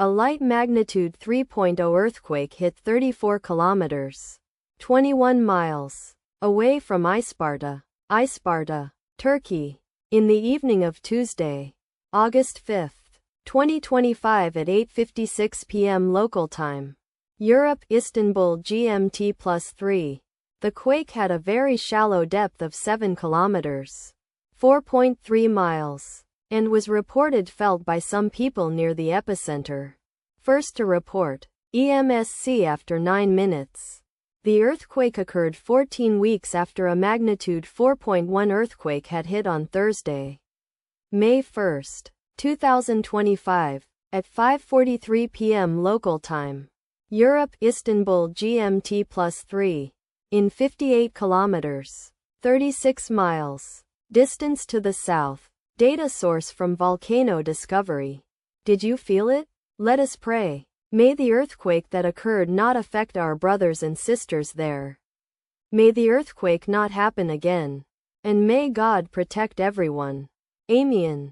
A light magnitude 3.0 earthquake hit 34 kilometers, 21 miles, away from Isparta, Turkey, in the evening of Tuesday, August 5, 2025 at 8:56 p.m. local time. Europe, Istanbul GMT +3. The quake had a very shallow depth of 7 kilometers, 4.3 miles, and was reported felt by some people near the epicenter. First to report, EMSC after 9 minutes. The earthquake occurred 14 weeks after a magnitude 4.1 earthquake had hit on Thursday, May 1, 2025, at 5:43 p.m. local time. Europe, Istanbul GMT +3. In 58 kilometers, 36 miles, distance to the south. Data source from Volcano Discovery. Did you feel it? Let us pray. May the earthquake that occurred not affect our brothers and sisters there. May the earthquake not happen again. And may God protect everyone. Amen.